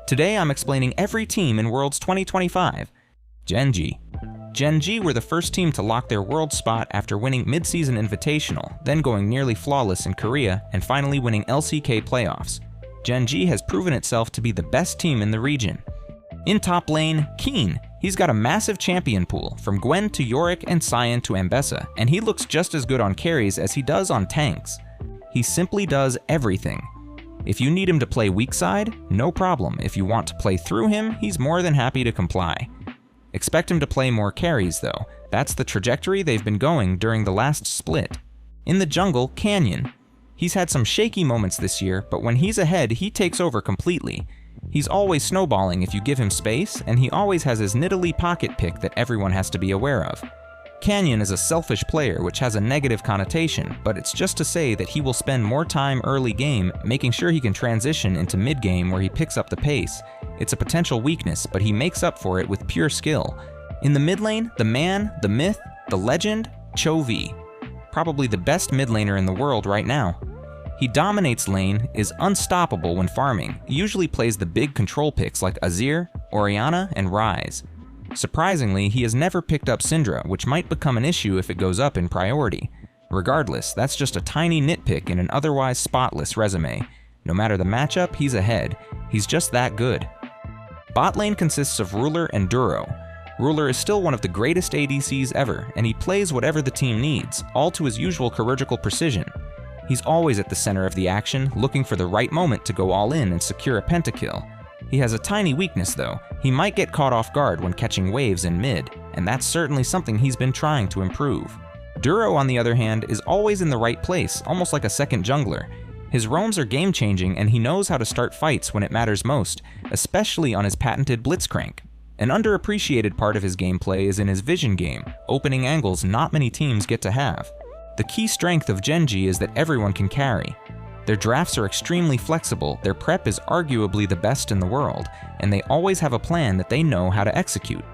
Today I'm explaining every team in Worlds 2025. Gen.G. Gen.G were the first team to lock their world spot after winning mid-season invitational, then going nearly flawless in Korea, and finally winning LCK playoffs. Gen.G has proven itself to be the best team in the region. In top lane, Keen. He's got a massive champion pool, from Gwen to Yorick and Sion to Ambessa, and he looks just as good on carries as he does on tanks. He simply does everything. If you need him to play weak side, no problem. If you want to play through him, he's more than happy to comply. Expect him to play more carries though. That's the trajectory they've been going during the last split. In the jungle, Canyon. He's had some shaky moments this year, but when he's ahead, he takes over completely. He's always snowballing if you give him space, and he always has his Nidalee pocket pick that everyone has to be aware of. Canyon is a selfish player, which has a negative connotation, but it's just to say that he will spend more time early game making sure he can transition into mid game where he picks up the pace. It's a potential weakness, but he makes up for it with pure skill. In the mid lane, the man, the myth, the legend, Chovy. Probably the best mid laner in the world right now. He dominates lane, is unstoppable when farming, usually plays the big control picks like Azir, Orianna, and Ryze. Surprisingly, he has never picked up Syndra, which might become an issue if it goes up in priority. Regardless, that's just a tiny nitpick in an otherwise spotless resume. No matter the matchup, he's ahead. He's just that good. Bot lane consists of Ruler and Duro. Ruler is still one of the greatest ADCs ever, and he plays whatever the team needs, all to his usual chirurgical precision. He's always at the center of the action, looking for the right moment to go all in and secure a pentakill. He has a tiny weakness though. He might get caught off guard when catching waves in mid, and that's certainly something he's been trying to improve. Duro, on the other hand, is always in the right place, almost like a second jungler. His roams are game-changing, and he knows how to start fights when it matters most, especially on his patented Blitzcrank. An underappreciated part of his gameplay is in his vision game, opening angles not many teams get to have. The key strength of Gen.G is that everyone can carry. Their drafts are extremely flexible, their prep is arguably the best in the world, and they always have a plan that they know how to execute.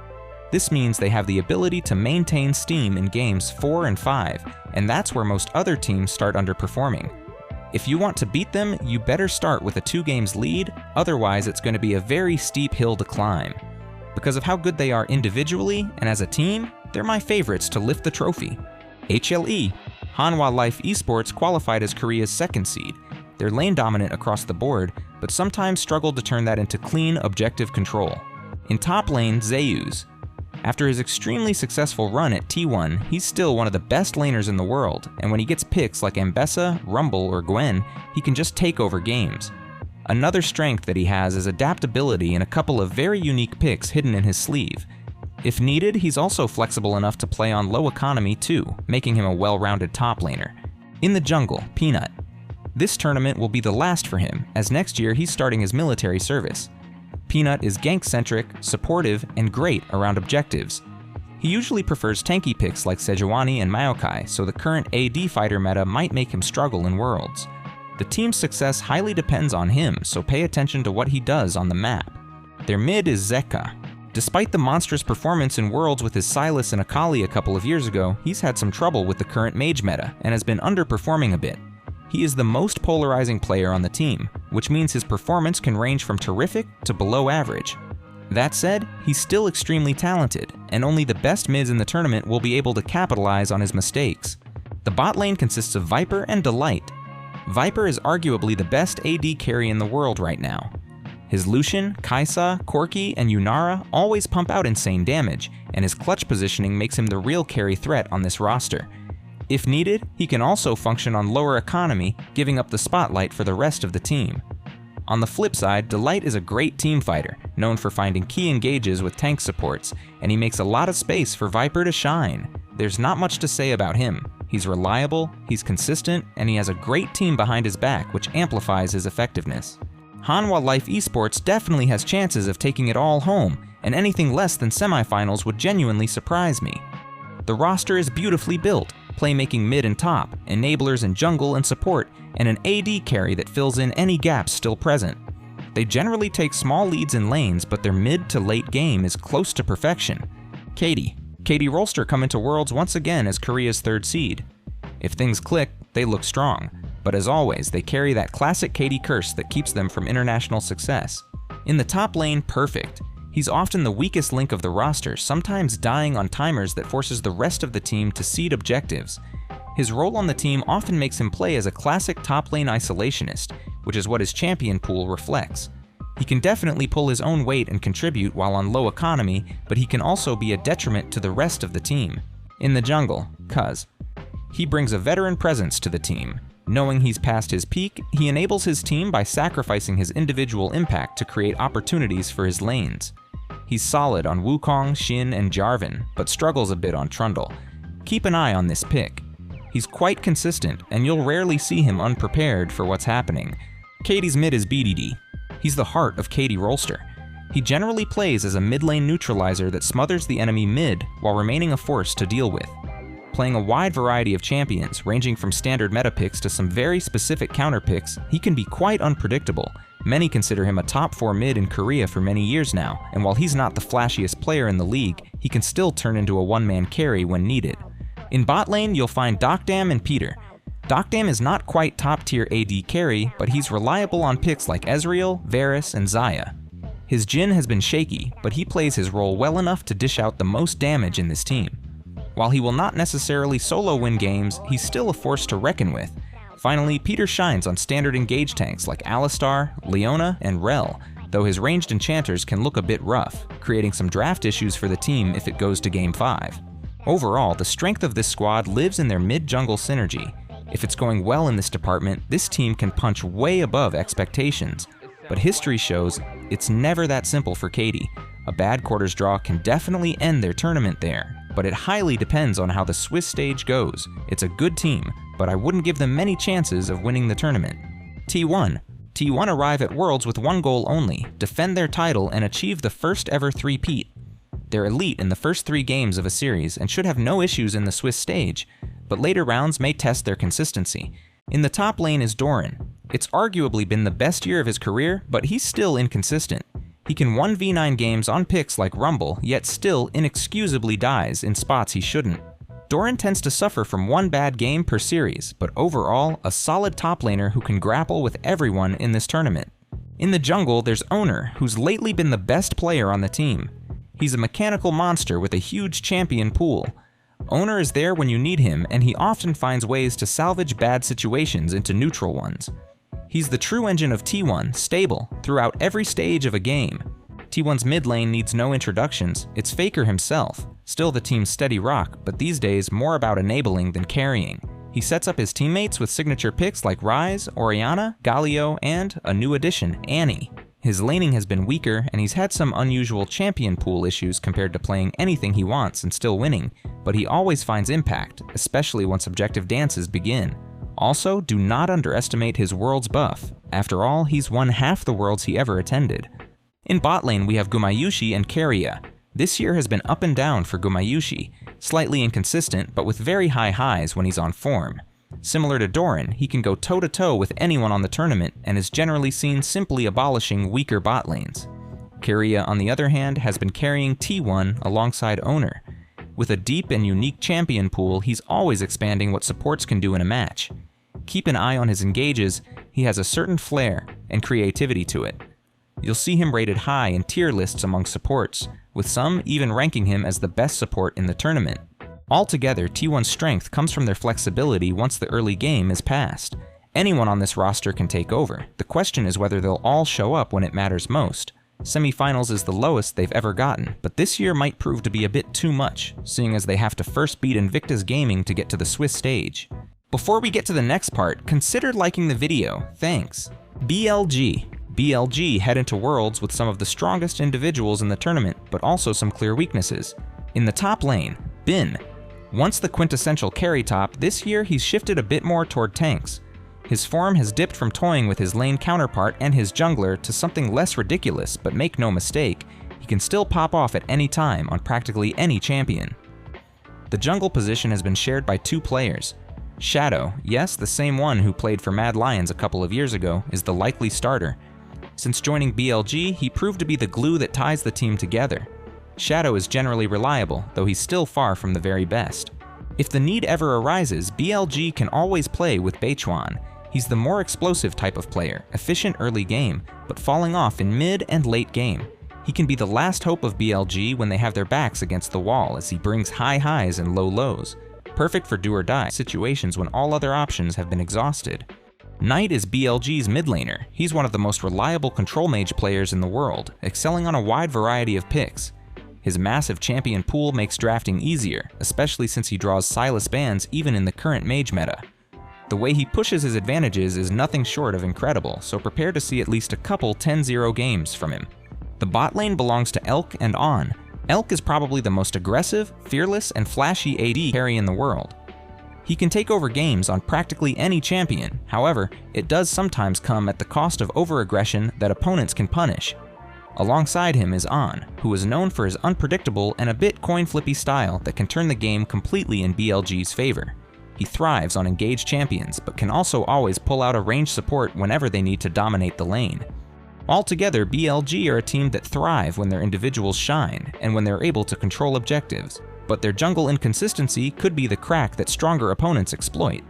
This means they have the ability to maintain steam in games 4 and 5, and that's where most other teams start underperforming. If you want to beat them, you better start with a 2 games lead, otherwise it's going to be a very steep hill to climb. Because of how good they are individually and as a team, they're my favorites to lift the trophy. HLE. Hanwha Life Esports qualified as Korea's 2nd seed. They're lane dominant across the board, but sometimes struggle to turn that into clean, objective control. In top lane, Zeus. After his extremely successful run at T1, he's still one of the best laners in the world, and when he gets picks like Ambessa, Rumble, or Gwen, he can just take over games. Another strength that he has is adaptability and a couple of very unique picks hidden in his sleeve. If needed, he's also flexible enough to play on low economy too, making him a well-rounded top laner. In the jungle, Peanut. This tournament will be the last for him, as next year he's starting his military service. Peanut is gank-centric, supportive, and great around objectives. He usually prefers tanky picks like Sejuani and Maokai, so the current AD fighter meta might make him struggle in Worlds. The team's success highly depends on him, so pay attention to what he does on the map. Their mid is Zeka. Despite the monstrous performance in Worlds with his Sylas and Akali a couple of years ago, he's had some trouble with the current mage meta and has been underperforming a bit. He is the most polarizing player on the team, which means his performance can range from terrific to below average. That said, he's still extremely talented, and only the best mids in the tournament will be able to capitalize on his mistakes. The bot lane consists of Viper and Delight. Viper is arguably the best AD carry in the world right now. His Lucian, Kai'Sa, Corki, and Yunara always pump out insane damage, and his clutch positioning makes him the real carry threat on this roster. If needed, he can also function on lower economy, giving up the spotlight for the rest of the team. On the flip side, Delight is a great team fighter, known for finding key engages with tank supports, and he makes a lot of space for Viper to shine. There's not much to say about him. He's reliable, he's consistent, and he has a great team behind his back, which amplifies his effectiveness. Hanwha Life Esports definitely has chances of taking it all home, and anything less than semifinals would genuinely surprise me. The roster is beautifully built, playmaking mid and top, enablers in jungle and support, and an AD carry that fills in any gaps still present. They generally take small leads in lanes, but their mid to late game is close to perfection. Katie Rolster come into Worlds once again as Korea's 3rd seed. If things click, they look strong, but as always, they carry that classic Katie curse that keeps them from international success. In the top lane, perfect. He's often the weakest link of the roster, sometimes dying on timers that forces the rest of the team to cede objectives. His role on the team often makes him play as a classic top lane isolationist, which is what his champion pool reflects. He can definitely pull his own weight and contribute while on low economy, but he can also be a detriment to the rest of the team. In the jungle, Cuz. He brings a veteran presence to the team. Knowing he's past his peak, he enables his team by sacrificing his individual impact to create opportunities for his lanes. He's solid on Wukong, Xin, and Jarvan, but struggles a bit on Trundle. Keep an eye on this pick. He's quite consistent, and you'll rarely see him unprepared for what's happening. KD's mid is BDD. He's the heart of KD Rolster. He generally plays as a mid lane neutralizer that smothers the enemy mid while remaining a force to deal with. Playing a wide variety of champions, ranging from standard meta picks to some very specific counter picks, he can be quite unpredictable. Many consider him a top 4 mid in Korea for many years now, and while he's not the flashiest player in the league, he can still turn into a one-man carry when needed. In bot lane, you'll find Docdam and Peter. Docdam is not quite top-tier AD carry, but he's reliable on picks like Ezreal, Varus, and Xayah. His Jhin has been shaky, but he plays his role well enough to dish out the most damage in this team. While he will not necessarily solo win games, he's still a force to reckon with. Finally, Peter shines on standard engage tanks like Alistar, Leona, and Rel, though his ranged enchanters can look a bit rough, creating some draft issues for the team if it goes to Game 5. Overall, the strength of this squad lives in their mid-jungle synergy. If it's going well in this department, this team can punch way above expectations. But history shows it's never that simple for KD. A bad quarters draw can definitely end their tournament there, but it highly depends on how the Swiss stage goes. It's a good team, but I wouldn't give them many chances of winning the tournament. T1 arrive at Worlds with one goal only: defend their title and achieve the first ever three-peat. They're elite in the first 3 games of a series and should have no issues in the Swiss stage, but later rounds may test their consistency. In the top lane is Doran. It's arguably been the best year of his career, but he's still inconsistent. He can 1v9 games on picks like Rumble, yet still inexcusably dies in spots he shouldn't. Doran tends to suffer from one bad game per series, but overall, a solid top laner who can grapple with everyone in this tournament. In the jungle, there's Owner, who's lately been the best player on the team. He's a mechanical monster with a huge champion pool. Owner is there when you need him, and he often finds ways to salvage bad situations into neutral ones. He's the true engine of T1, stable throughout every stage of a game. T1's mid lane needs no introductions, it's Faker himself, still the team's steady rock, but these days more about enabling than carrying. He sets up his teammates with signature picks like Ryze, Orianna, Galio, and a new addition, Annie. His laning has been weaker, and he's had some unusual champion pool issues compared to playing anything he wants and still winning, but he always finds impact, especially once objective dances begin. Also, do not underestimate his Worlds buff. After all, he's won half the Worlds he ever attended. In bot lane, we have Gumayusi and Keria. This year has been up and down for Gumayusi, slightly inconsistent, but with very high highs when he's on form. Similar to Doran, he can go toe-to-toe with anyone on the tournament and is generally seen simply abolishing weaker bot lanes. Keria, on the other hand, has been carrying T1 alongside Owner. With a deep and unique champion pool, he's always expanding what supports can do in a match. Keep an eye on his engages, he has a certain flair and creativity to it. You'll see him rated high in tier lists among supports, with some even ranking him as the best support in the tournament. Altogether, T1's strength comes from their flexibility once the early game is passed. Anyone on this roster can take over. The question is whether they'll all show up when it matters most. Semifinals is the lowest they've ever gotten, but this year might prove to be a bit too much, seeing as they have to first beat Invictus Gaming to get to the Swiss stage. Before we get to the next part, consider liking the video, thanks. BLG head into Worlds with some of the strongest individuals in the tournament, but also some clear weaknesses. In the top lane, Bin. Once the quintessential carry top, this year he's shifted a bit more toward tanks. His form has dipped from toying with his lane counterpart and his jungler to something less ridiculous, but make no mistake, he can still pop off at any time on practically any champion. The jungle position has been shared by 2 players. Shadow, yes, the same one who played for Mad Lions a couple of years ago, is the likely starter. Since joining BLG, he proved to be the glue that ties the team together. Shadow is generally reliable, though he's still far from the very best. If the need ever arises, BLG can always play with Beichuan. He's the more explosive type of player, efficient early game, but falling off in mid and late game. He can be the last hope of BLG when they have their backs against the wall, as he brings high highs and low lows. Perfect for do or die situations when all other options have been exhausted. Knight is BLG's mid laner. He's one of the most reliable control mage players in the world, excelling on a wide variety of picks. His massive champion pool makes drafting easier, especially since he draws Sylas bans even in the current mage meta. The way he pushes his advantages is nothing short of incredible, so prepare to see at least a couple 10-0 games from him. The bot lane belongs to Elk and On. Elk is probably the most aggressive, fearless, and flashy AD carry in the world. He can take over games on practically any champion, however, it does sometimes come at the cost of over-aggression that opponents can punish. Alongside him is On, who is known for his unpredictable and a bit coin-flippy style that can turn the game completely in BLG's favor. He thrives on engaged champions, but can also always pull out a ranged support whenever they need to dominate the lane. Altogether, BLG are a team that thrive when their individuals shine, and when they're able to control objectives. But their jungle inconsistency could be the crack that stronger opponents exploit.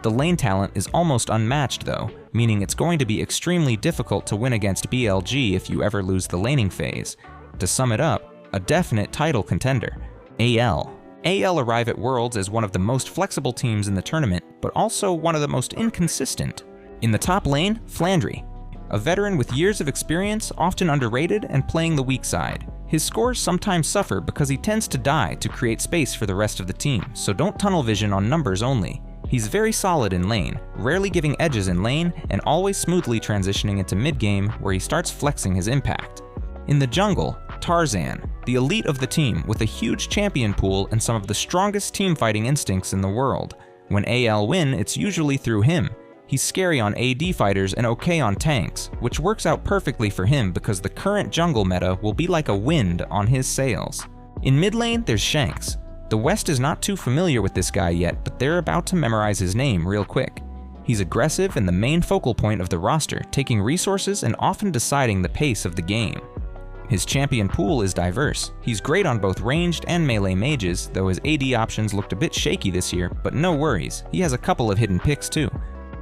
The lane talent is almost unmatched though, meaning it's going to be extremely difficult to win against BLG if you ever lose the laning phase. To sum it up, a definite title contender. AL arrive at Worlds as one of the most flexible teams in the tournament, but also one of the most inconsistent. In the top lane, Flandry, a veteran with years of experience, often underrated and playing the weak side. His scores sometimes suffer because he tends to die to create space for the rest of the team, so don't tunnel vision on numbers only. He's very solid in lane, rarely giving edges in lane, and always smoothly transitioning into mid-game where he starts flexing his impact. In the jungle, Tarzan, the elite of the team with a huge champion pool and some of the strongest team-fighting instincts in the world. When AL win, it's usually through him. He's scary on AD fighters and okay on tanks, which works out perfectly for him because the current jungle meta will be like a wind on his sails. In mid lane, there's Shanks. The West is not too familiar with this guy yet, but they're about to memorize his name real quick. He's aggressive and the main focal point of the roster, taking resources and often deciding the pace of the game. His champion pool is diverse. He's great on both ranged and melee mages, though his AD options looked a bit shaky this year, but no worries, he has a couple of hidden picks too.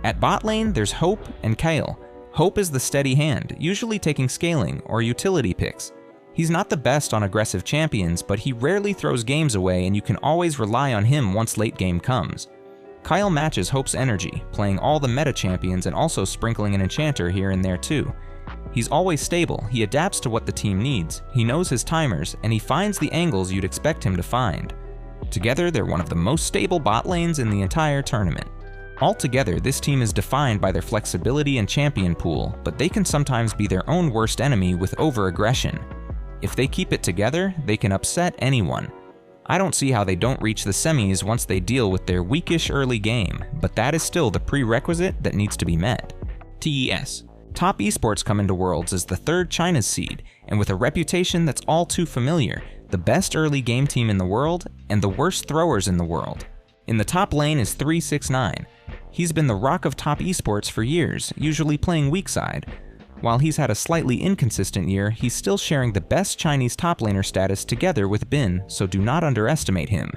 At bot lane, there's Hope and Kyle. Hope is the steady hand, usually taking scaling or utility picks. He's not the best on aggressive champions, but he rarely throws games away and you can always rely on him once late game comes. Kyle matches Hope's energy, playing all the meta champions and also sprinkling an enchanter here and there too. He's always stable, he adapts to what the team needs, he knows his timers, and he finds the angles you'd expect him to find. Together, they're one of the most stable bot lanes in the entire tournament. Altogether, this team is defined by their flexibility and champion pool, but they can sometimes be their own worst enemy with over-aggression. If they keep it together, they can upset anyone. I don't see how they don't reach the semis once they deal with their weakish early game, but that is still the prerequisite that needs to be met. TES. Top Esports come into Worlds as the third China's seed, and with a reputation that's all too familiar, the best early game team in the world, and the worst throwers in the world. In the top lane is 369. He's been the rock of top esports for years, usually playing weak side. While he's had a slightly inconsistent year, he's still sharing the best Chinese top laner status together with Bin, so do not underestimate him.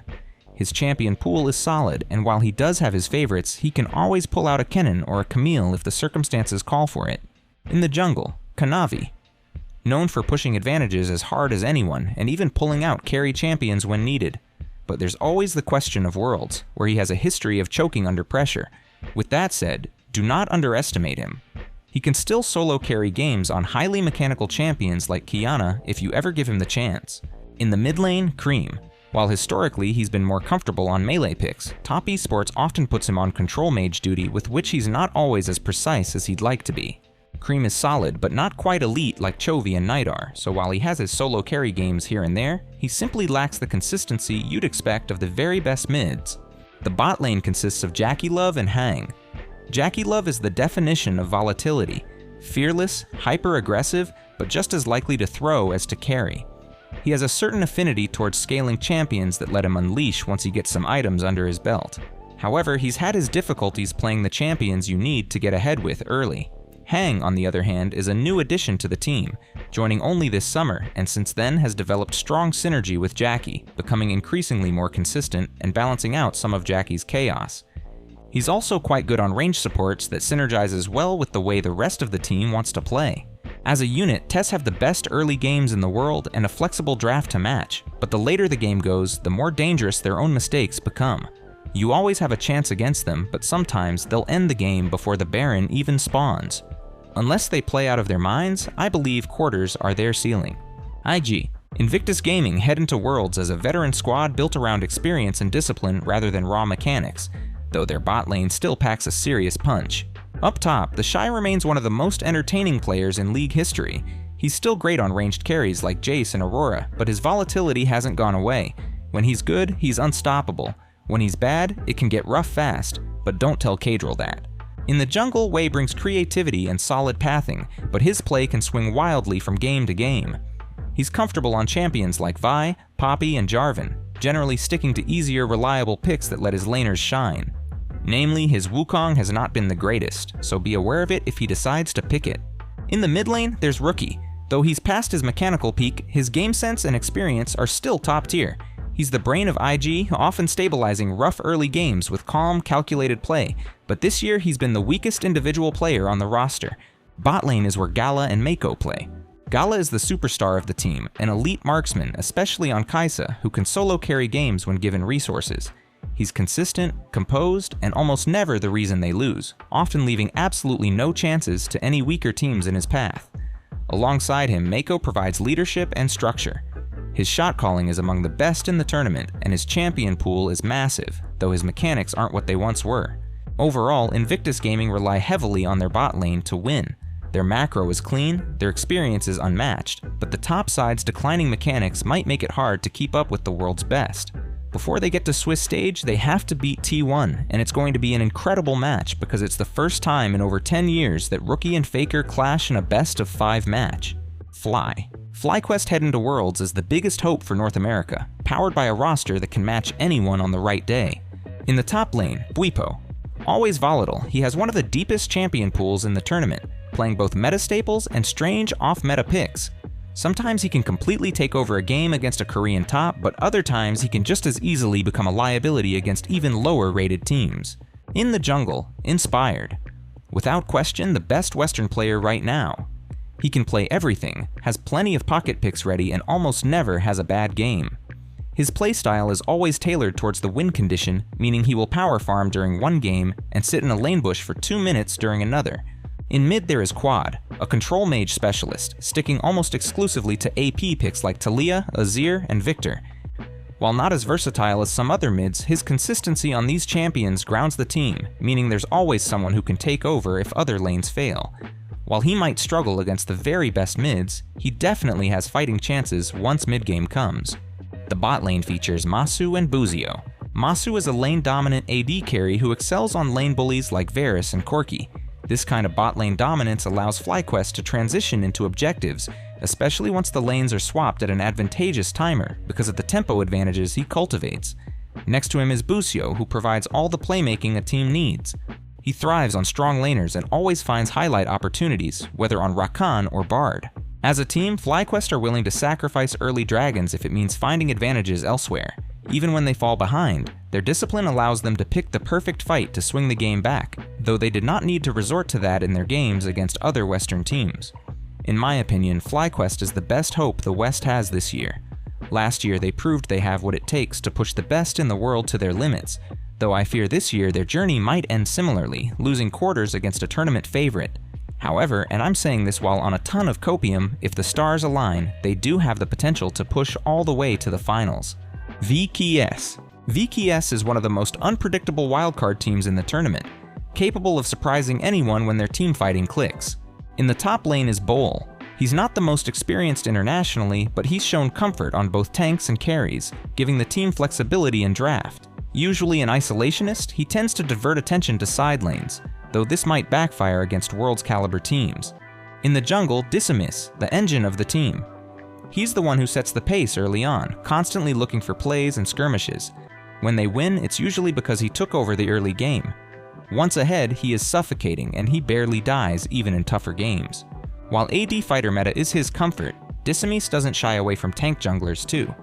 His champion pool is solid, and while he does have his favorites, he can always pull out a Kennen or a Camille if the circumstances call for it. In the jungle, Kanavi. Known for pushing advantages as hard as anyone, and even pulling out carry champions when needed. But there's always the question of Worlds, where he has a history of choking under pressure. With that said, do not underestimate him. He can still solo carry games on highly mechanical champions like Qiyana if you ever give him the chance. In the mid lane, Cream. While historically he's been more comfortable on melee picks, Top Esports often puts him on control mage duty with which he's not always as precise as he'd like to be. Cream is solid but not quite elite like Chovy and Knight are, so while he has his solo carry games here and there, he simply lacks the consistency you'd expect of the very best mids. The bot lane consists of Jackie Love and Hang. Jackie Love is the definition of volatility, fearless, hyper-aggressive, but just as likely to throw as to carry. He has a certain affinity towards scaling champions that let him unleash once he gets some items under his belt. However, he's had his difficulties playing the champions you need to get ahead with early. Hang, on the other hand, is a new addition to the team, joining only this summer, and since then has developed strong synergy with Jackie, becoming increasingly more consistent and balancing out some of Jackie's chaos. He's also quite good on range supports that synergizes well with the way the rest of the team wants to play. As a unit, TeS have the best early games in the world and a flexible draft to match, but the later the game goes, the more dangerous their own mistakes become. You always have a chance against them, but sometimes they'll end the game before the Baron even spawns. Unless they play out of their minds, I believe quarters are their ceiling. IG. Invictus Gaming head into Worlds as a veteran squad built around experience and discipline rather than raw mechanics, though their bot lane still packs a serious punch. Up top, the Shy remains one of the most entertaining players in League history. He's still great on ranged carries like Jace and Aurora, but his volatility hasn't gone away. When he's good, he's unstoppable. When he's bad, it can get rough fast, but don't tell Kadril that. In the jungle, Wei brings creativity and solid pathing, but his play can swing wildly from game to game. He's comfortable on champions like Vi, Poppy, and Jarvan, generally sticking to easier, reliable picks that let his laners shine. Namely, his Wukong has not been the greatest, so be aware of it if he decides to pick it. In the mid lane, there's Rookie. Though he's past his mechanical peak, his game sense and experience are still top tier. He's the brain of IG, often stabilizing rough early games with calm, calculated play, but this year he's been the weakest individual player on the roster. Bot lane is where Gala and Mako play. Gala is the superstar of the team, an elite marksman, especially on Kai'Sa, who can solo carry games when given resources. He's consistent, composed, and almost never the reason they lose, often leaving absolutely no chances to any weaker teams in his path. Alongside him, Mako provides leadership and structure. His shot calling is among the best in the tournament, and his champion pool is massive, though his mechanics aren't what they once were. Overall, Invictus Gaming rely heavily on their bot lane to win. Their macro is clean, their experience is unmatched, but the top side's declining mechanics might make it hard to keep up with the world's best. Before they get to Swiss stage, they have to beat T1, and it's going to be an incredible match because it's the first time in over 10 years that Rookie and Faker clash in a best-of-5 match. FlyQuest head into Worlds is the biggest hope for North America, powered by a roster that can match anyone on the right day. In the top lane, Bwipo. Always volatile, he has one of the deepest champion pools in the tournament, playing both meta staples and strange off-meta picks. Sometimes he can completely take over a game against a Korean top, but other times he can just as easily become a liability against even lower-rated teams. In the jungle, Inspired. Without question, the best Western player right now. He can play everything, has plenty of pocket picks ready, and almost never has a bad game. His playstyle is always tailored towards the win condition, meaning he will power farm during one game and sit in a lane bush for 2 minutes during another. In mid there is Quad, a control mage specialist, sticking almost exclusively to AP picks like Taliyah, Azir, and Victor. While not as versatile as some other mids, his consistency on these champions grounds the team, meaning there's always someone who can take over if other lanes fail. While he might struggle against the very best mids, he definitely has fighting chances once mid-game comes. The bot lane features Masu and Buzio. Masu is a lane-dominant AD carry who excels on lane bullies like Varus and Corki. This kind of bot lane dominance allows FlyQuest to transition into objectives, especially once the lanes are swapped at an advantageous timer because of the tempo advantages he cultivates. Next to him is Buzio, who provides all the playmaking a team needs. He thrives on strong laners and always finds highlight opportunities, whether on Rakan or Bard. As a team, FlyQuest are willing to sacrifice early dragons if it means finding advantages elsewhere. Even when they fall behind, their discipline allows them to pick the perfect fight to swing the game back, though they did not need to resort to that in their games against other Western teams. In my opinion, FlyQuest is the best hope the West has this year. Last year they proved they have what it takes to push the best in the world to their limits, though I fear this year their journey might end similarly, losing quarters against a tournament favorite. However, and I'm saying this while on a ton of copium, if the stars align, they do have the potential to push all the way to the finals. VKS. VKS is one of the most unpredictable wildcard teams in the tournament, capable of surprising anyone when their team fighting clicks. In the top lane is Bowl. He's not the most experienced internationally, but he's shown comfort on both tanks and carries, giving the team flexibility in draft. Usually an isolationist, he tends to divert attention to side lanes, though this might backfire against Worlds caliber teams. In the jungle, Decimus, the engine of the team. He's the one who sets the pace early on, constantly looking for plays and skirmishes. When they win, it's usually because he took over the early game. Once ahead, he is suffocating and he barely dies even in tougher games. While AD fighter meta is his comfort, Decimus doesn't shy away from tank junglers too.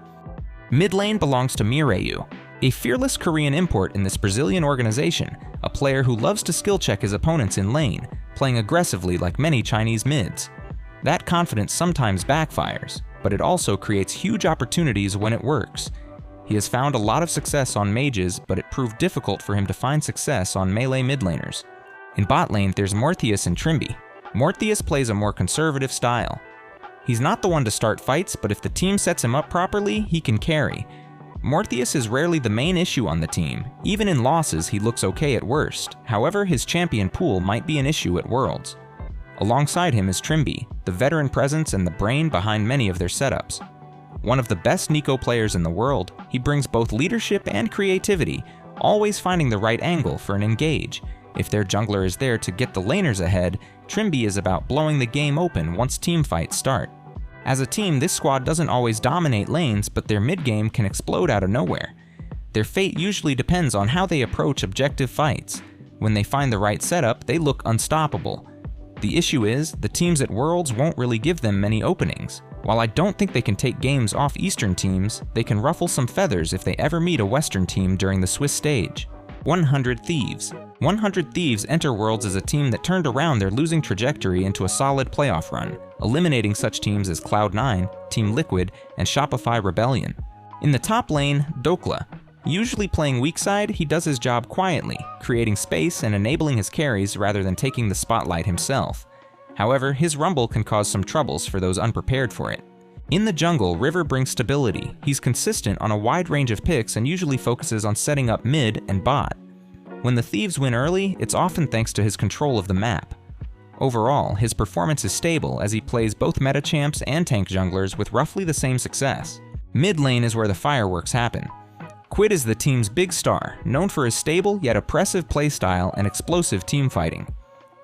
Mid lane belongs to Mireyu. A fearless Korean import in this Brazilian organization, a player who loves to skill check his opponents in lane, playing aggressively like many Chinese mids. That confidence sometimes backfires, but it also creates huge opportunities when it works. He has found a lot of success on mages, but it proved difficult for him to find success on melee mid laners. In bot lane, there's Morpheus and Trimby. Morpheus plays a more conservative style. He's not the one to start fights, but if the team sets him up properly, he can carry. Morpheus is rarely the main issue on the team. Even in losses, he looks okay at worst. However, his champion pool might be an issue at Worlds. Alongside him is Trimby, the veteran presence and the brain behind many of their setups. One of the best Nico players in the world, he brings both leadership and creativity, always finding the right angle for an engage. If their jungler is there to get the laners ahead, Trimby is about blowing the game open once teamfights start. As a team, this squad doesn't always dominate lanes, but their mid-game can explode out of nowhere. Their fate usually depends on how they approach objective fights. When they find the right setup, they look unstoppable. The issue is, the teams at Worlds won't really give them many openings. While I don't think they can take games off Eastern teams, they can ruffle some feathers if they ever meet a Western team during the Swiss stage. 100 Thieves. 100 Thieves enter Worlds as a team that turned around their losing trajectory into a solid playoff run, eliminating such teams as Cloud9, Team Liquid, and Shopify Rebellion. In the top lane, Dokla. Usually playing weak side, he does his job quietly, creating space and enabling his carries rather than taking the spotlight himself. However, his rumble can cause some troubles for those unprepared for it. In the jungle, River brings stability. He's consistent on a wide range of picks and usually focuses on setting up mid and bot. When the Thieves win early, it's often thanks to his control of the map. Overall, his performance is stable as he plays both meta champs and tank junglers with roughly the same success. Mid lane is where the fireworks happen. Quid is the team's big star, known for his stable yet oppressive playstyle and explosive teamfighting.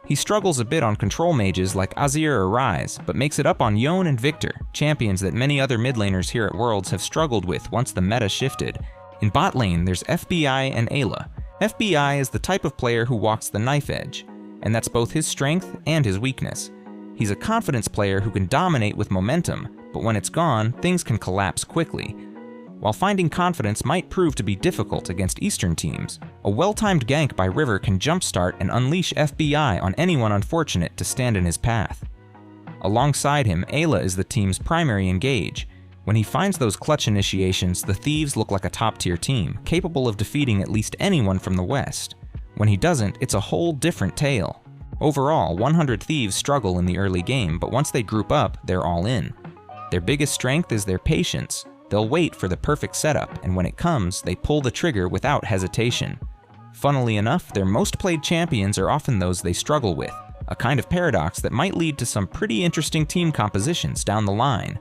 He struggles a bit on control mages like Azir or Ryze, but makes it up on Yone and Victor, champions that many other mid laners here at Worlds have struggled with once the meta shifted. In bot lane, there's FBI and Ayla. FBI is the type of player who walks the knife edge, and that's both his strength and his weakness. He's a confidence player who can dominate with momentum, but when it's gone, things can collapse quickly. While finding confidence might prove to be difficult against Eastern teams, a well-timed gank by River can jumpstart and unleash FBI on anyone unfortunate to stand in his path. Alongside him, Ayla is the team's primary engage. When he finds those clutch initiations, the Thieves look like a top-tier team, capable of defeating at least anyone from the West. When he doesn't, it's a whole different tale. Overall, 100 Thieves struggle in the early game, but once they group up, they're all in. Their biggest strength is their patience. They'll wait for the perfect setup, and when it comes, they pull the trigger without hesitation. Funnily enough, their most played champions are often those they struggle with, a kind of paradox that might lead to some pretty interesting team compositions down the line.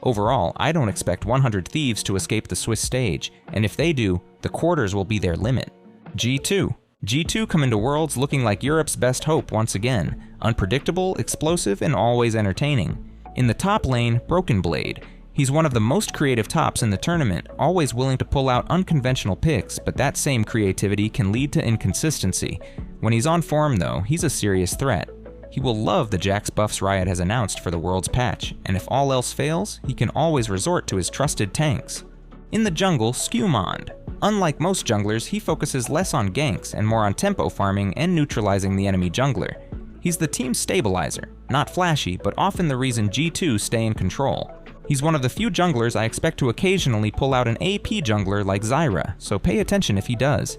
Overall, I don't expect 100 Thieves to escape the Swiss stage, and if they do, the quarters will be their limit. G2. G2 come into Worlds looking like Europe's best hope once again, unpredictable, explosive, and always entertaining. In the top lane, Broken Blade. He's one of the most creative tops in the tournament, always willing to pull out unconventional picks, but that same creativity can lead to inconsistency. When he's on form though, he's a serious threat. He will love the Jax buffs Riot has announced for the World's patch, and if all else fails, he can always resort to his trusted tanks. In the jungle, Skewmond. Unlike most junglers, he focuses less on ganks and more on tempo farming and neutralizing the enemy jungler. He's the team's stabilizer, not flashy, but often the reason G2 stay in control. He's one of the few junglers I expect to occasionally pull out an AP jungler like Zyra, so pay attention if he does.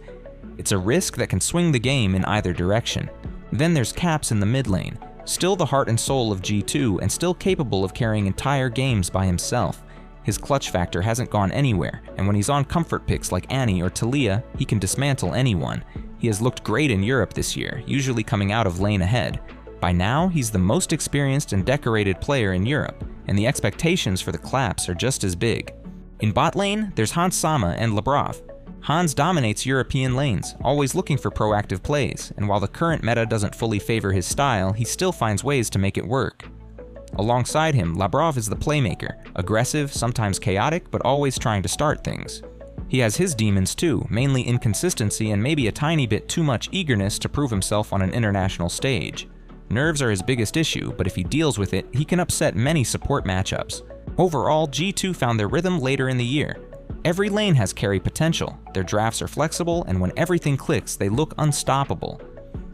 It's a risk that can swing the game in either direction. Then there's Caps in the mid lane, still the heart and soul of G2 and still capable of carrying entire games by himself. His clutch factor hasn't gone anywhere, and when he's on comfort picks like Annie or Talia, he can dismantle anyone. He has looked great in Europe this year, usually coming out of lane ahead. By now, he's the most experienced and decorated player in Europe, and the expectations for the claps are just as big. In bot lane, there's Hans Sama and Labrov. Hans dominates European lanes, always looking for proactive plays, and while the current meta doesn't fully favor his style, he still finds ways to make it work. Alongside him, Labrov is the playmaker, aggressive, sometimes chaotic, but always trying to start things. He has his demons too, mainly inconsistency and maybe a tiny bit too much eagerness to prove himself on an international stage. Nerves are his biggest issue, but if he deals with it, he can upset many support matchups. Overall, G2 found their rhythm later in the year. Every lane has carry potential, their drafts are flexible, and when everything clicks, they look unstoppable.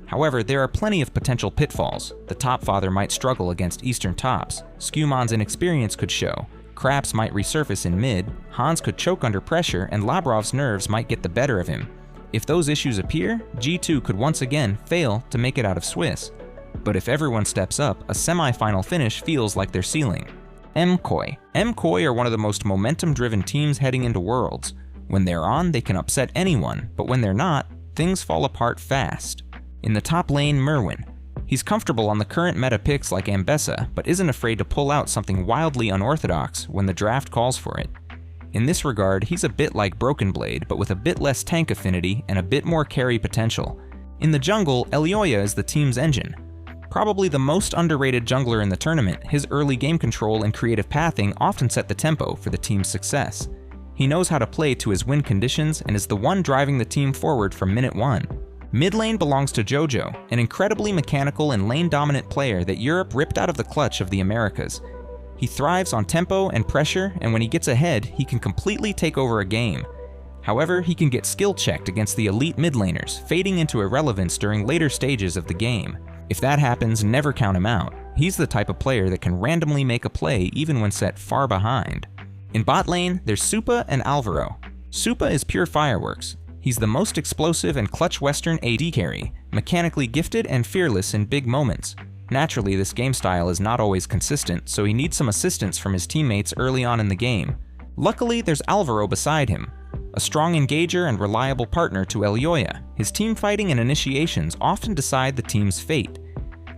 However, there are plenty of potential pitfalls. The top father might struggle against Eastern tops, Scumon's inexperience could show, Craps might resurface in mid, Hans could choke under pressure, and Labrov's nerves might get the better of him. If those issues appear, G2 could once again fail to make it out of Swiss. But if everyone steps up, a semi-final finish feels like their ceiling. MCOY. MCOY are one of the most momentum-driven teams heading into Worlds. When they're on, they can upset anyone, but when they're not, things fall apart fast. In the top lane, Merwin. He's comfortable on the current meta picks like Ambessa, but isn't afraid to pull out something wildly unorthodox when the draft calls for it. In this regard, he's a bit like Broken Blade, but with a bit less tank affinity and a bit more carry potential. In the jungle, Elyoya is the team's engine. Probably the most underrated jungler in the tournament, his early game control and creative pathing often set the tempo for the team's success. He knows how to play to his win conditions and is the one driving the team forward from minute 1. Mid lane belongs to Jojo, an incredibly mechanical and lane-dominant player that Europe ripped out of the clutch of the Americas. He thrives on tempo and pressure, and when he gets ahead, he can completely take over a game. However, he can get skill-checked against the elite mid laners, fading into irrelevance during later stages of the game. If that happens, never count him out. He's the type of player that can randomly make a play even when set far behind. In bot lane, there's Supa and Alvaro. Supa is pure fireworks. He's the most explosive and clutch Western AD carry, mechanically gifted and fearless in big moments. Naturally, this game style is not always consistent, so he needs some assistance from his teammates early on in the game. Luckily, there's Alvaro beside him, a strong engager and reliable partner to Elyoya. His teamfighting and initiations often decide the team's fate.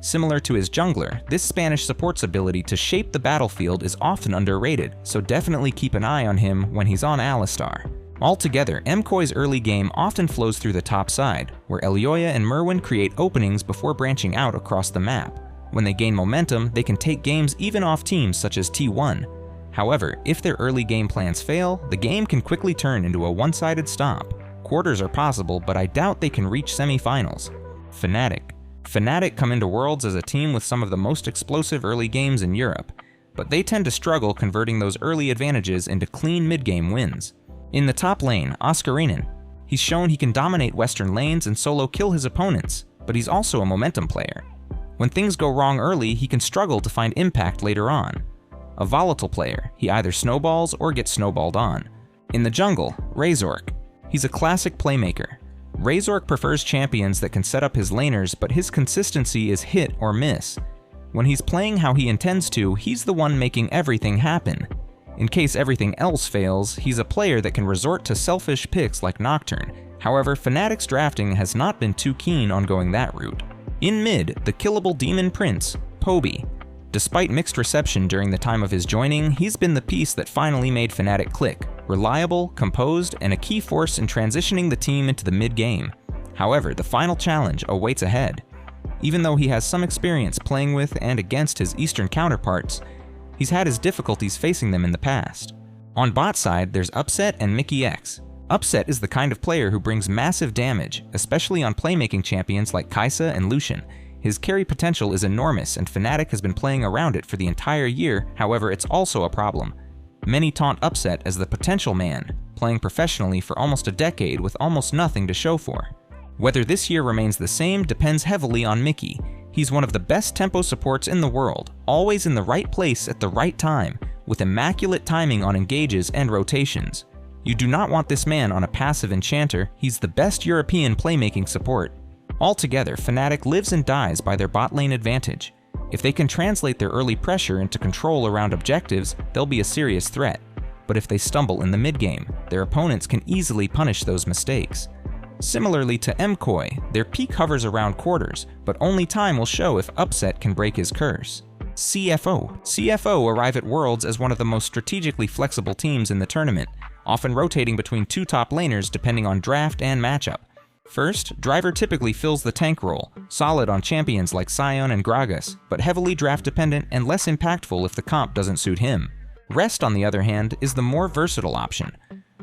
Similar to his jungler, this Spanish support's ability to shape the battlefield is often underrated, so definitely keep an eye on him when he's on Alistar. Altogether, MCOY's early game often flows through the top side, where Elyoya and Merwin create openings before branching out across the map. When they gain momentum, they can take games even off teams such as T1. However, if their early game plans fail, the game can quickly turn into a one-sided stomp. Quarters are possible, but I doubt they can reach semi-finals. Fnatic. Fnatic come into Worlds as a team with some of the most explosive early games in Europe, but they tend to struggle converting those early advantages into clean mid-game wins. In the top lane, Oscarinen. He's shown he can dominate Western lanes and solo kill his opponents, but he's also a momentum player. When things go wrong early, he can struggle to find impact later on. A volatile player, he either snowballs or gets snowballed on. In the jungle, Razork. He's a classic playmaker. Razork prefers champions that can set up his laners, but his consistency is hit or miss. When he's playing how he intends to, he's the one making everything happen. In case everything else fails, he's a player that can resort to selfish picks like Nocturne. However, Fnatic's drafting has not been too keen on going that route. In mid, the killable demon prince, Poby. Despite mixed reception during the time of his joining, he's been the piece that finally made Fnatic click. Reliable, composed, and a key force in transitioning the team into the mid-game. However, the final challenge awaits ahead. Even though he has some experience playing with and against his Eastern counterparts, he's had his difficulties facing them in the past. On bot side, there's Upset and Mickey X. Upset is the kind of player who brings massive damage, especially on playmaking champions like Kai'Sa and Lucian. His carry potential is enormous, and Fnatic has been playing around it for the entire year. However, it's also a problem. Many taunt Upset as the potential man, playing professionally for almost a decade with almost nothing to show for. Whether this year remains the same depends heavily on Mickey. He's one of the best tempo supports in the world, always in the right place at the right time, with immaculate timing on engages and rotations. You do not want this man on a passive enchanter. He's the best European playmaking support. Altogether, Fnatic lives and dies by their bot lane advantage. If they can translate their early pressure into control around objectives, they'll be a serious threat. But if they stumble in the mid-game, their opponents can easily punish those mistakes. Similarly to MCOY, their peak hovers around quarters, but only time will show if Upset can break his curse. CFO arrive at Worlds as one of the most strategically flexible teams in the tournament, often rotating between two top laners depending on draft and matchup. First, Driver typically fills the tank role, solid on champions like Sion and Gragas, but heavily draft dependent and less impactful if the comp doesn't suit him. Rest, on the other hand, is the more versatile option.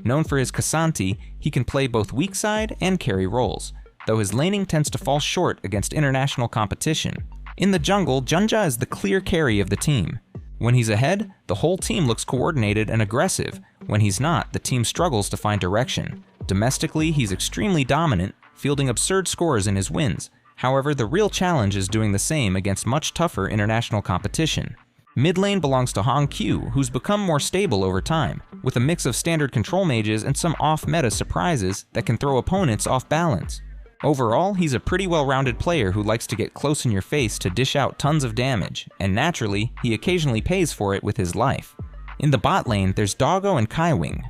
Known for his Kassanti, he can play both weak side and carry roles, though his laning tends to fall short against international competition. In the jungle, Gen.G is the clear carry of the team. When he's ahead, the whole team looks coordinated and aggressive, When he's not, the team struggles to find direction. Domestically, he's extremely dominant, fielding absurd scores in his wins. However, the real challenge is doing the same against much tougher international competition. Mid lane belongs to Hong Q, who's become more stable over time, with a mix of standard control mages and some off-meta surprises that can throw opponents off balance. Overall, he's a pretty well-rounded player who likes to get close in your face to dish out tons of damage, and naturally, he occasionally pays for it with his life. In the bot lane, there's Doggo and Kaiwing.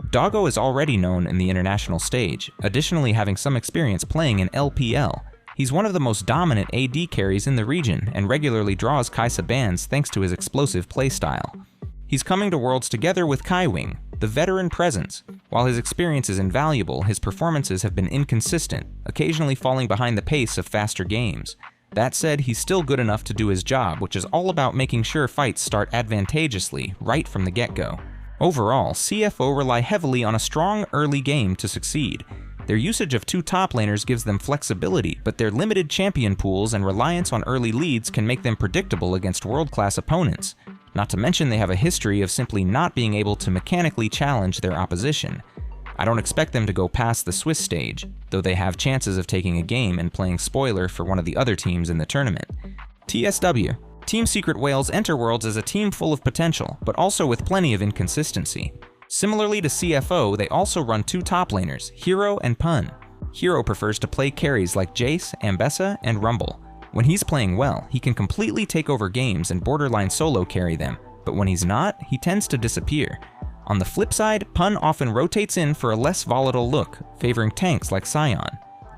Doggo is already known in the international stage, additionally having some experience playing in LPL. He's one of the most dominant AD carries in the region and regularly draws Kai'Sa bans thanks to his explosive playstyle. He's coming to Worlds together with Kaiwing, the veteran presence. While his experience is invaluable, his performances have been inconsistent, occasionally falling behind the pace of faster games. That said, he's still good enough to do his job, which is all about making sure fights start advantageously right from the get-go. Overall, CFO rely heavily on a strong early game to succeed. Their usage of 2 top laners gives them flexibility, but their limited champion pools and reliance on early leads can make them predictable against world-class opponents. Not to mention they have a history of simply not being able to mechanically challenge their opposition. I don't expect them to go past the Swiss stage, though they have chances of taking a game and playing spoiler for one of the other teams in the tournament. TSW. Team Secret Whales enter Worlds as a team full of potential, but also with plenty of inconsistency. Similarly to CFO, they also run 2 top laners, Hero and Pun. Hero prefers to play carries like Jace, Ambessa, and Rumble. When he's playing well, he can completely take over games and borderline solo carry them, but when he's not, he tends to disappear. On the flip side, Pun often rotates in for a less volatile look, favoring tanks like Sion.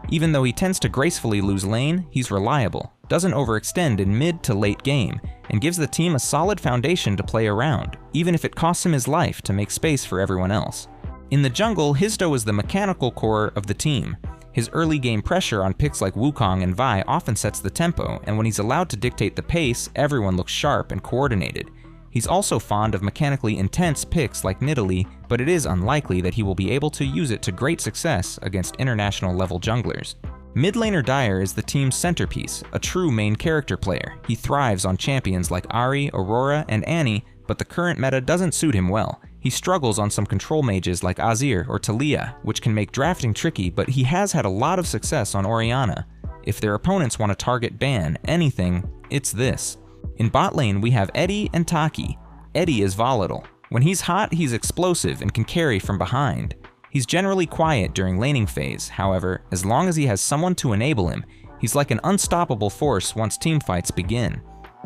Even though he tends to gracefully lose lane, he's reliable, doesn't overextend in mid to late game, and gives the team a solid foundation to play around, even if it costs him his life to make space for everyone else. In the jungle, Hizdo is the mechanical core of the team. His early game pressure on picks like Wukong and Vi often sets the tempo, and when he's allowed to dictate the pace, everyone looks sharp and coordinated. He's also fond of mechanically intense picks like Nidalee, but it is unlikely that he will be able to use it to great success against international level junglers. Mid laner Dyer is the team's centerpiece, a true main character player. He thrives on champions like Ahri, Aurora, and Annie, but the current meta doesn't suit him well. He struggles on some control mages like Azir or Taliyah, which can make drafting tricky, but he has had a lot of success on Orianna. If their opponents want to target ban anything, it's this. In bot lane, we have Eddie and Taki. Eddie is volatile. When he's hot, he's explosive and can carry from behind. He's generally quiet during laning phase, however, as long as he has someone to enable him, he's like an unstoppable force once teamfights begin.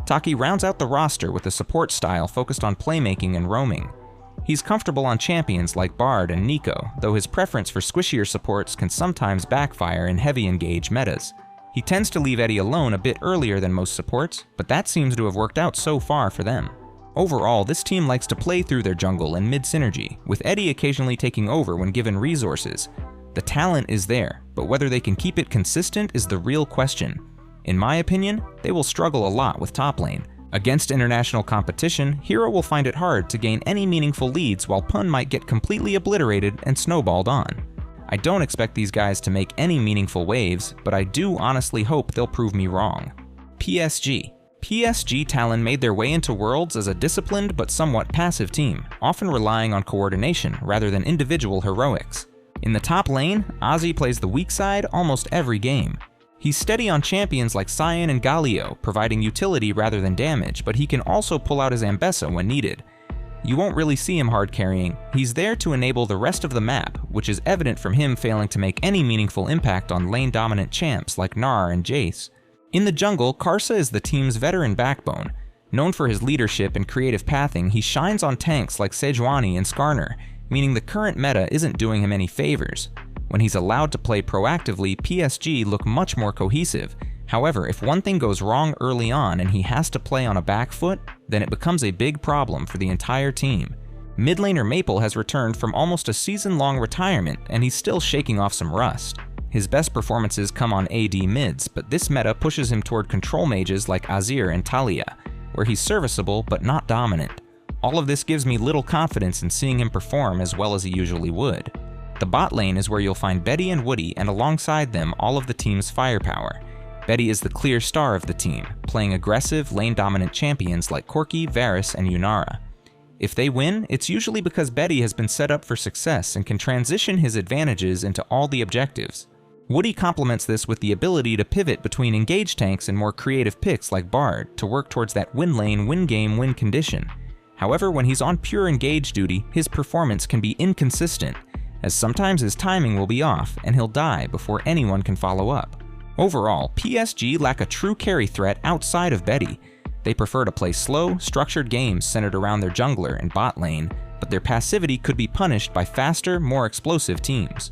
Taki rounds out the roster with a support style focused on playmaking and roaming. He's comfortable on champions like Bard and Nico, though his preference for squishier supports can sometimes backfire in heavy engage metas. He tends to leave Eddie alone a bit earlier than most supports, but that seems to have worked out so far for them. Overall, this team likes to play through their jungle and mid synergy, with Eddie occasionally taking over when given resources. The talent is there, but whether they can keep it consistent is the real question. In my opinion, they will struggle a lot with top lane. Against international competition, Hero will find it hard to gain any meaningful leads while Pun might get completely obliterated and snowballed on. I don't expect these guys to make any meaningful waves, but I do honestly hope they'll prove me wrong. PSG Talon made their way into Worlds as a disciplined but somewhat passive team, often relying on coordination rather than individual heroics. In the top lane, Ozzy plays the weak side almost every game. He's steady on champions like Sion and Galio, providing utility rather than damage, but he can also pull out his Ambessa when needed. You won't really see him hard carrying. He's there to enable the rest of the map, which is evident from him failing to make any meaningful impact on lane-dominant champs like Gnar and Jace. In the jungle, Karsa is the team's veteran backbone. Known for his leadership and creative pathing, he shines on tanks like Sejuani and Skarner, meaning the current meta isn't doing him any favors. When he's allowed to play proactively, PSG look much more cohesive. However, if one thing goes wrong early on and he has to play on a back foot, then it becomes a big problem for the entire team. Mid laner Maple has returned from almost a season-long retirement, and he's still shaking off some rust. His best performances come on AD mids, but this meta pushes him toward control mages like Azir and Taliyah, where he's serviceable but not dominant. All of this gives me little confidence in seeing him perform as well as he usually would. The bot lane is where you'll find Betty and Woody, and alongside them all of the team's firepower. Betty is the clear star of the team, playing aggressive, lane-dominant champions like Corki, Varus, and Yunara. If they win, it's usually because Betty has been set up for success and can transition his advantages into all the objectives. Woody complements this with the ability to pivot between engaged tanks and more creative picks like Bard to work towards that win lane, win game, win condition. However, when he's on pure engage duty, his performance can be inconsistent, as sometimes his timing will be off and he'll die before anyone can follow up. Overall, PSG lack a true carry threat outside of Betty. They prefer to play slow, structured games centered around their jungler and bot lane, but their passivity could be punished by faster, more explosive teams.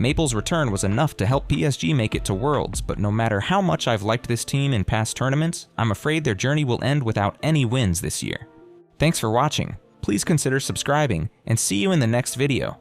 Maple's return was enough to help PSG make it to Worlds, but no matter how much I've liked this team in past tournaments, I'm afraid their journey will end without any wins this year. Thanks for watching. Please consider subscribing, and see you in the next video.